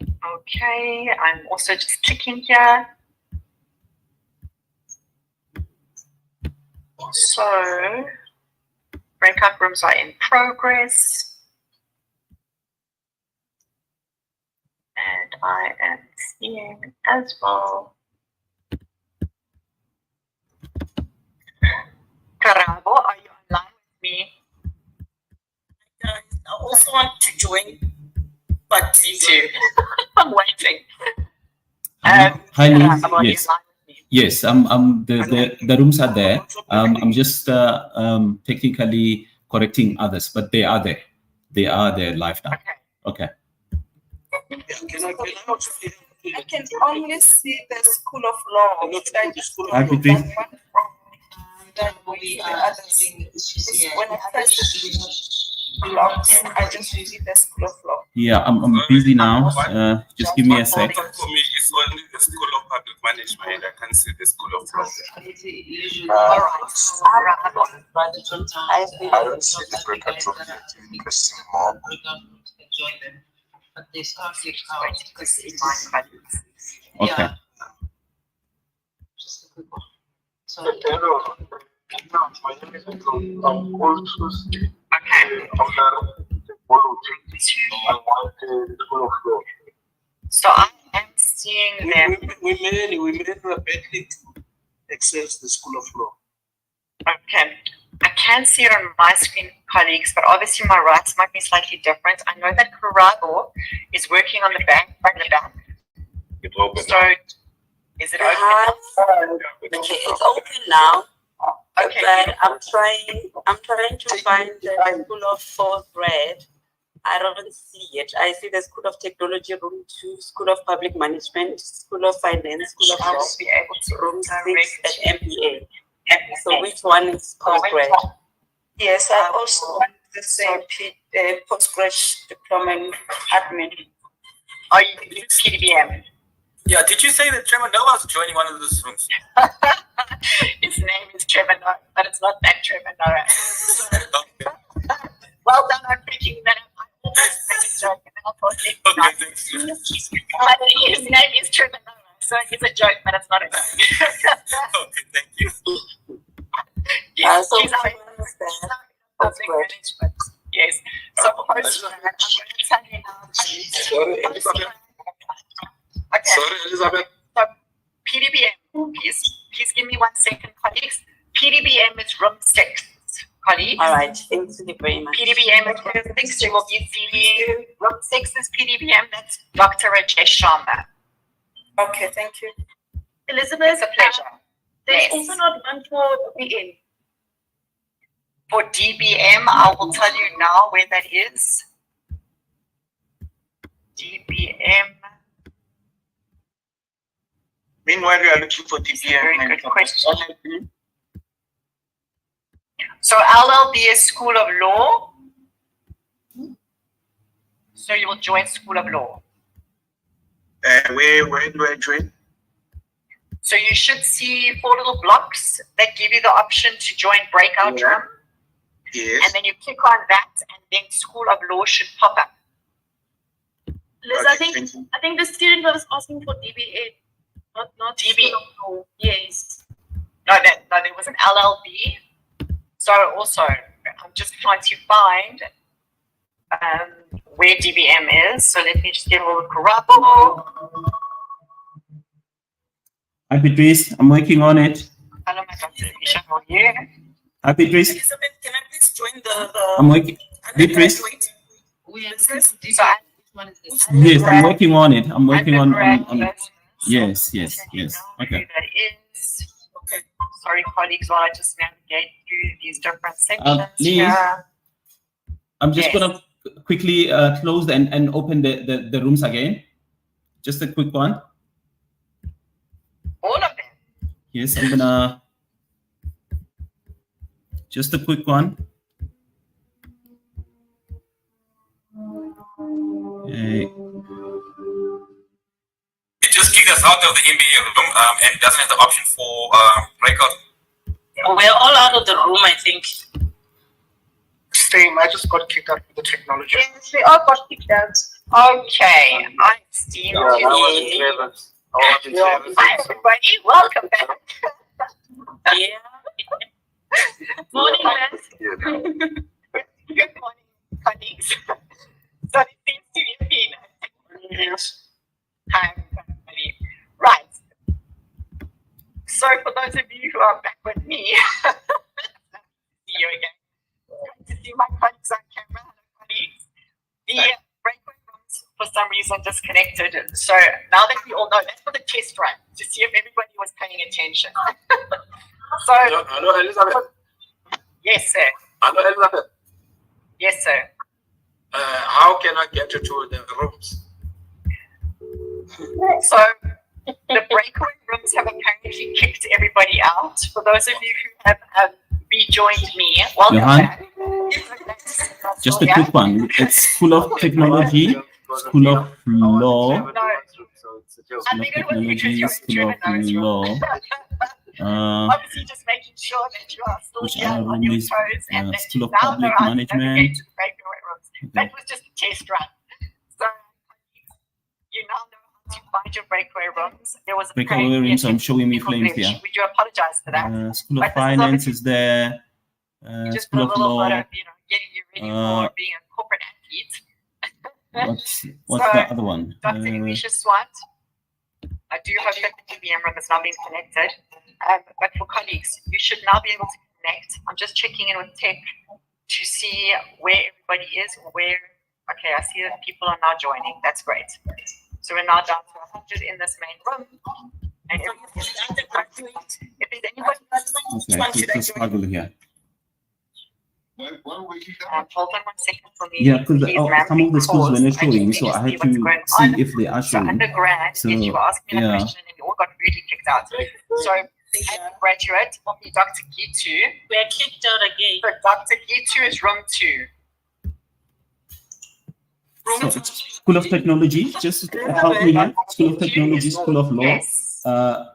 Okay, I'm also just clicking here. So, breakout rooms are in progress. And I am seeing as well. Karabo, are you online with me? I also want to join, but Me too. I'm waiting. Hi, Karabo, are you yes. online with me? Yes, the rooms are there. I'm just technically correcting others, but they are there. They are there live now. Okay. I can only see the School of Law. Hi, Putri. When I press logs, I just see the School of Law. Yeah, I'm busy now. Just give me a sec. For me, it's only the School of Public Management. I can see the School of Law. All right. I don't see the breakout room yet. Interesting more. Okay. So I am seeing them. We made the backlink access the School of Law. Okay. I can see it on my screen, colleagues, but obviously my rights might be slightly different. I know that Karabo is working on the back. So, is it open? Okay, it's open now. Okay, But I'm trying to find the School of Fourth Grad. I don't see it. I see the School of Technology, Room 2, School of Public Management, School of Finance, School of I'll Law, just be able to Room 6, direct and MBA. So which one is post-grad? Yes, I also want the same postgrad diploma in admin. Are you PDBM? Yeah, did you say that Trevor Noah's joining one of those rooms? His name is Trevor Noah, but it's not that Trevor Noah. Well done on picking that up. I almost made a joke and then I thought it's not. Okay, thanks. But his name is Trevor Noah, so it's a joke, but it's not a joke. Okay, thank you. Yes, So he's our public management. Yes. So post-grad, I'm going to tell you now. Sorry, Elizabeth. Okay. Sorry, Elizabeth. So PDBM, please give me 1 second, colleagues. PDBM is room 6, colleagues. All right, thank you very much. PDBM is room 6. You will be seeing room 6 is PDBM. That's Dr. Rajesh Sharma. Okay, thank you. Elizabeth, It's a pleasure. there's Yes. also not one for BN. For DBM, I will tell you now where that is. DBM. Meanwhile, we are looking for It's a very DBM. good question. So LLB is School of Law. So you will join School of Law. Where do I join? So you should see 4 little blocks that give you the option to join breakout Yeah. room. Yes. And then you click on that and then School of Law should pop up. Liz, Okay, thank you. I think the student was asking for DBA, not DB. School of Law. Yes. No, there was an LLB. So also, I'm just trying to find where DBM is. So let me just get a little corrupt. Hi, Beatrice. I'm working on it. Hello, my Dr. Nisha, how are you? Hi, Beatrice. Elizabeth, can I please join the I'm working. Beatrice. So Yes, I'm working on it. I'm working on. undergrad, Yes. who Okay. that is. Okay. Sorry, colleagues, while I just navigate through these different sections Liz, here. I'm just Yes. gonna quickly close and open the rooms again. Just a quick one. All of them. Yes, I'm gonna. Just a quick one. Okay. It just kicked us out of the MBA room and doesn't have the option for breakout. We're all out of the room, I think. Same. I just got kicked out of the technology. Yes, we all got picked out. Okay, I'm Steve. Hi, everybody. Welcome back. Yeah. Morning, Liz. Good morning, colleagues. So it seems to have been Hi, everybody. Right. So for those of you who are back with me, see you again. Great to see my colleagues on camera. Hello, colleagues. The breakaway rooms, for some reason, disconnected. So now that we all know, that's for the test run to see if everybody was paying attention. So, Hello, Elizabeth. yes, sir. Hello, Elizabeth. Yes, sir. How can I get you to the rooms? So the breakaway rooms have apparently kicked everybody out. For those of you who have rejoined me, welcome Johan? back. Just a quick one. It's School of Technology, School of Law, No, I think it was because you're School of in German Law. Obviously, just making sure that you are still Which here are on your rooms, toes and that School you of now Public know how to Management. navigate to the breakaway rooms. Okay. That was just a test run. So you now know how to find your breakaway rooms. There was Breakaway apparently rooms, a I'm showing me technical flames glitch. here. We do apologize for that. School But of this is Finance obviously- is there. You just School put a of little Law. bit of, getting you ready for being a corporate athlete. What's the other one? Dr. Elisha Swat, I do hope that the DBM room is now being connected. But for colleagues, you should now be able to connect. I'm just checking in with tech to see where everybody is, okay, I see that people are now joining. That's great. So we're now down to 100 in this main room. And if there's anybody Okay, it's a struggle here. Hold on 1 second for me. Yeah, because please, ma'am, some of the schools were not because I showing, need so I see had what's to going see on. if they are So showing. undergrad, So, yes, you were asking me yeah. a question and you all got really kicked out. So graduate will be Dr. Gitu. We're kicked out again. So Dr. Gitu is room 2. So it's School of Technology, just help me here. School of Technology, School of Law, Yes.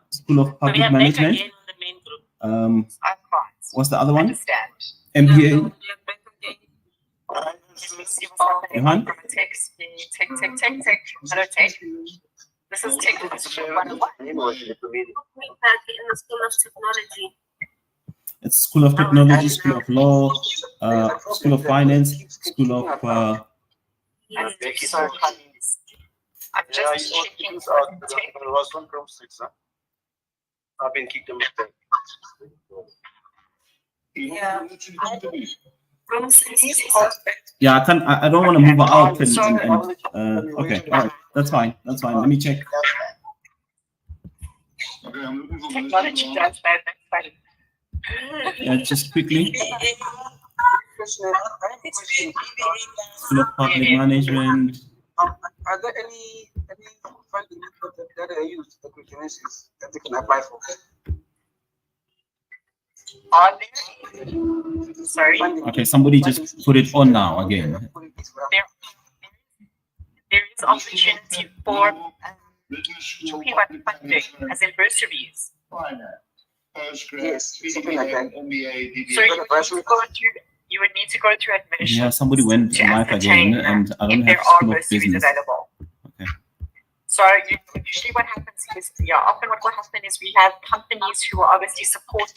School of So we Public are back Management. again on the main group. I can't What's the other one? understand. MBA. Let me see what's happening Johan? from a text. Tech. Hello, Tech. This is Tech Industry 101. Back in the School of Technology. It's School of Technology, School of Law, School of Finance, School of I'm just checking for Tech. I've been kicked in the Yeah. yeah. I don't want to move out and okay, all right, that's fine. Let me check. Technology does that. That's funny. Yeah, just quickly. School of Public Management. Are there any funding that are used at Regenesys that they can apply for? Sorry. Okay, somebody just put it on now again. There is opportunity for talking about funding as in bursaries. Yes, something like that. MBA DBM. So you would need to go through admission. Yeah, somebody went to live ascertain again, and I don't if there have are School of bursaries Business. available. Okay. So usually what happens is, often what will happen is we have companies who will obviously support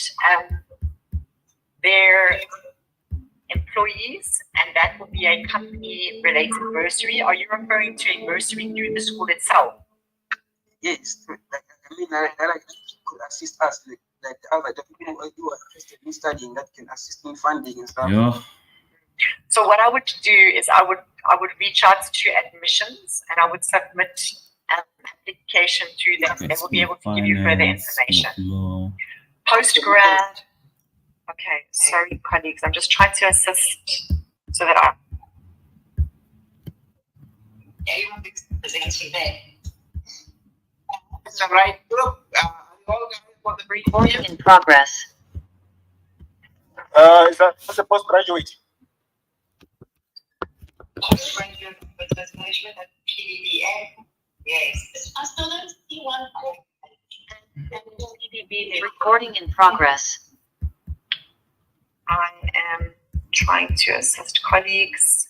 their employees, and that will be a company-related bursary. Are you referring to a bursary through the school itself? Yes, that could assist us, like other people who are interested in studying that can assist in funding and stuff. Yeah. So what I would do is I would reach out to admissions and I would submit an application to them. Okay, They will be able to give you further Finance, information. Law. Post-grad. Okay, sorry, colleagues. I'm just trying to assist so that I. So right, Recording in progress. Is that a postgraduate? Postgraduate business management at PDBM. Yes. Recording in progress. I am trying to assist colleagues.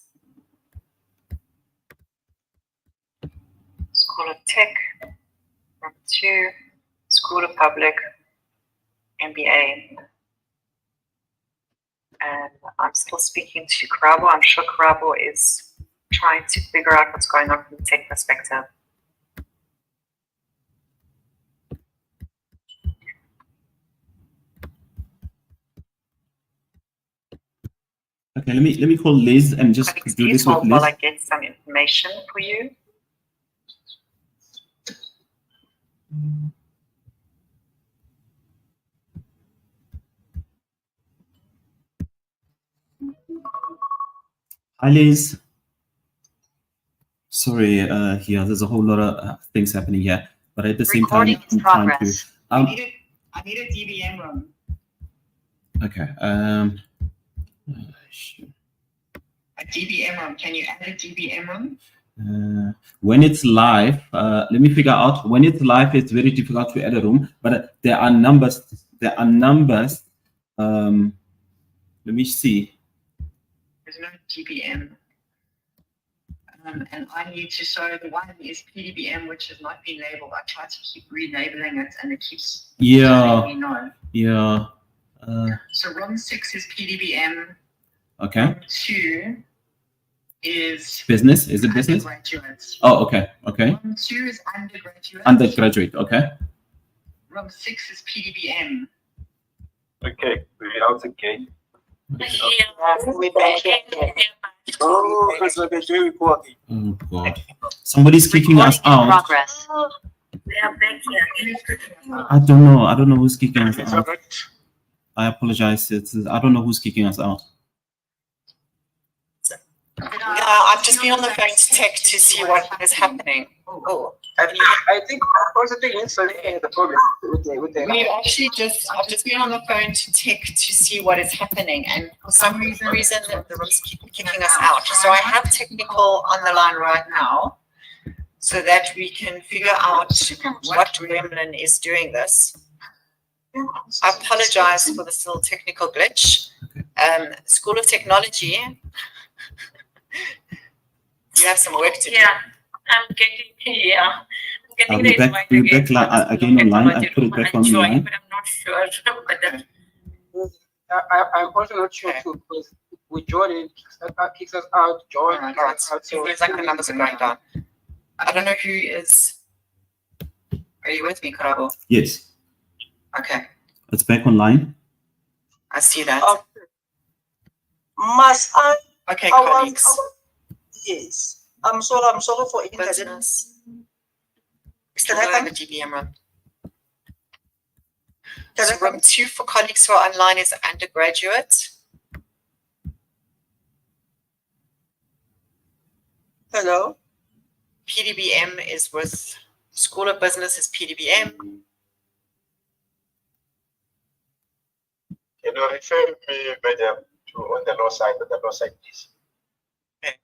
School of Tech, room 2, School of Public, MBA. And I'm still speaking to Karabo. I'm sure Karabo is trying to figure out what's going on from the tech perspective. Okay, let me call Liz and just Colleagues, do please this with hold while Liz. I get some information for you. Hi, Liz. Sorry, here there's a whole lot of things happening here, but at the same time, Recording in I'm trying to. progress. I need a DBM room. Okay. A DBM room. Can you add a DBM room? When it's live, let me figure out. When it's live, it's very difficult to add a room, but there are numbers. Let me see. There's no DBM. And I need to show the one is PDBM, which has not been labeled. I try to keep relabeling it, and it keeps letting me know. Yeah. So room 6 is PDBM. Okay. Room 2 is Business? Is it business? undergraduates. Oh, okay. Room 2 is undergraduate. Undergraduate. Okay. Room 6 is PDBM. Okay, we're out again. Oh God! Somebody's kicking us out. Progress. We are back here. I don't know who's kicking us out. I apologize. I don't know who's kicking us out. I've just been on the phone to tech to see what is happening. Oh, I think also the problem with the I've just been on the phone to tech to see what is happening, and for some reason the room's kicking us out. So I have technical on the line right now, so that we can figure out what gremlin is doing this. I apologize for this little technical glitch. School of Technology, you have some work to do. I'm getting We're back again online. I put it back online. but I'm not sure whether. I'm also not sure too, because we join it, kicks us out, join, All right. kicks us out. So It feels like the numbers are going down. I don't know who is. Are you with me, Karabo? Yes, Okay, it's back online. I see that. Must I? Okay, colleagues. Yes. I'm sorry for Business. Still don't have a DBM room. So room 2 for colleagues who are online is undergraduate. Hello. PDBM is with School of Business is PDBM. Can you refer me, madam, to on the low side, please? Okay.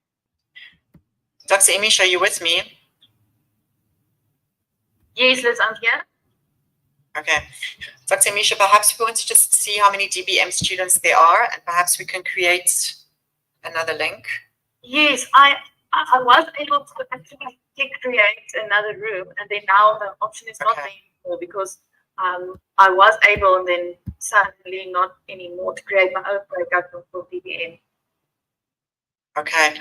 Dr. Amish, are you with me? Yes, Liz, I'm here. Okay. Dr. Amisha, perhaps we want to just see how many DBM students there are, and perhaps we can create another link. Yes, I was able to actually create another room, and then now the option is not there anymore, because I was able, and then suddenly not anymore, to create my own breakout room for DBM. Okay.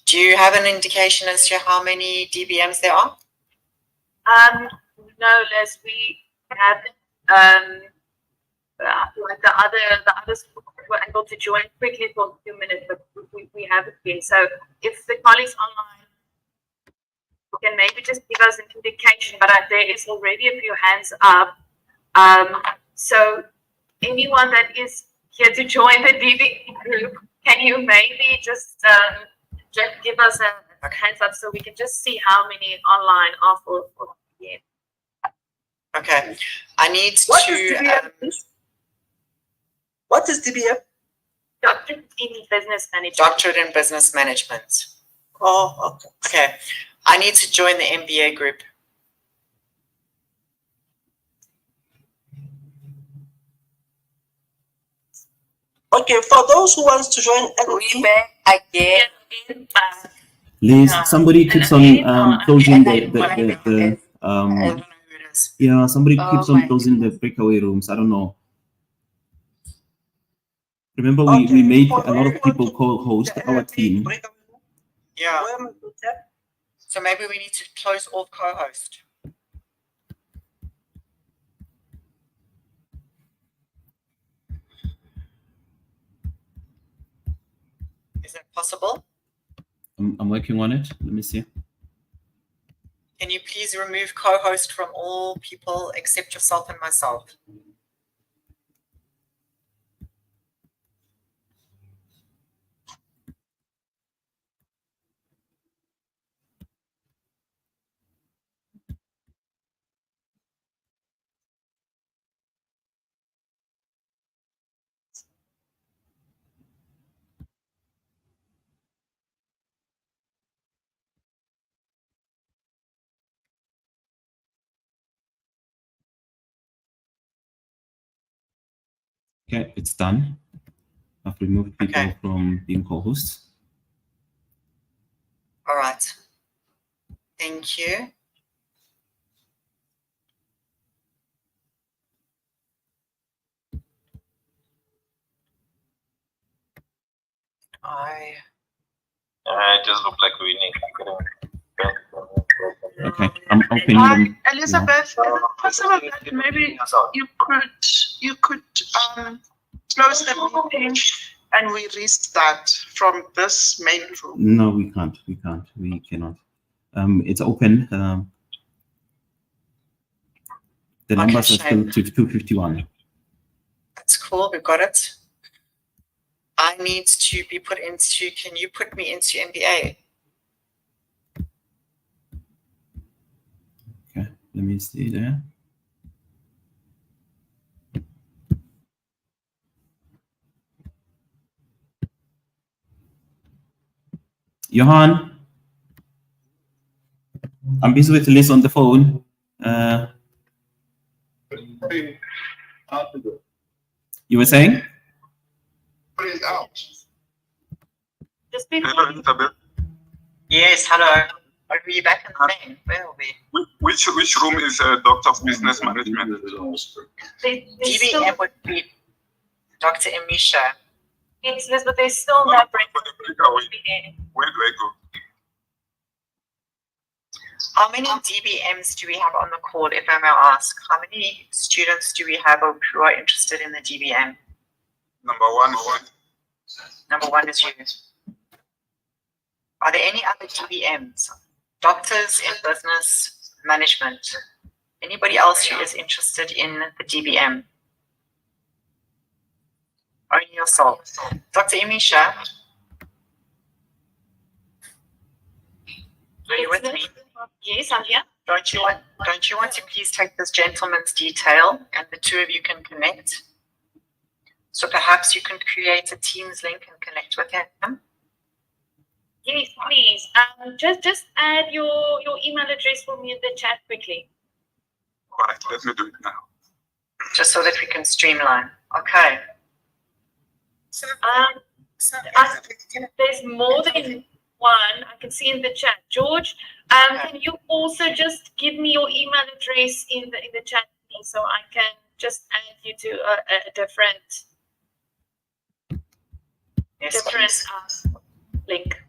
Do you have an indication as to how many DBMs there are? No, Les, we have like the others were able to join quickly for a few minutes, but we haven't been. So if the colleagues online can maybe just give us an indication, but there is already a few hands up. So anyone that is here to join the DB group, can you maybe just give us a hands up so we can just see how many online are for DBM? Okay. I need What to. is DBM? What is DBM? Doctorate in Business Management. Doctorate in Business Management. Oh, okay. Okay. I need to join the MBA group. Okay, for those who wants to join again. Liz, somebody keeps on closing the yeah, somebody keeps on closing the breakaway rooms. I don't know. Remember, we made a lot of people co-host our team. Yeah. So maybe we need to close all co-host. Is that possible? I'm working on it. Let me see. Can you please remove co-host from all people except yourself and myself? Okay, it's done. I've removed people from being co-hosts. All right. Thank you. It just looked like we need. Okay, I'm opening them. Elizabeth, is it possible that maybe you could close the meeting and we restart from this main room? No, we can't. We cannot. It's open. The numbers are still 251. cool, we've got it. I need to be put into, can you put me into MBA? Okay, let me see there. Johan, I'm busy with Liz on the phone. You were saying? Just before Hello, Elizabeth. Yes, hello. Are we back in the main? Where are we? Which room is Doctor of Business Management? DBM would be Dr. Emisha. Yes, but there's still no break. Where do I go? How many DBMs do we have on the call, if I may ask? How many students do we have who are interested in the DBM? Number one. Number one is you. Are there any other DBMs? Doctors in business management. Anybody else who is interested in the DBM? Only yourself. Dr. Emisha? Are you with me? Yes, I'm here. Don't you want to please take this gentleman's detail and the two of you can connect? So perhaps you can create a Teams link and connect with him. Yes, please. Just add your email address for me in the chat quickly. All right, let me do it now. Just so that we can streamline. Okay. There's more than one I can see in the chat. George, can you also just give me your email address in the chat, please, so I can just add you to a different link?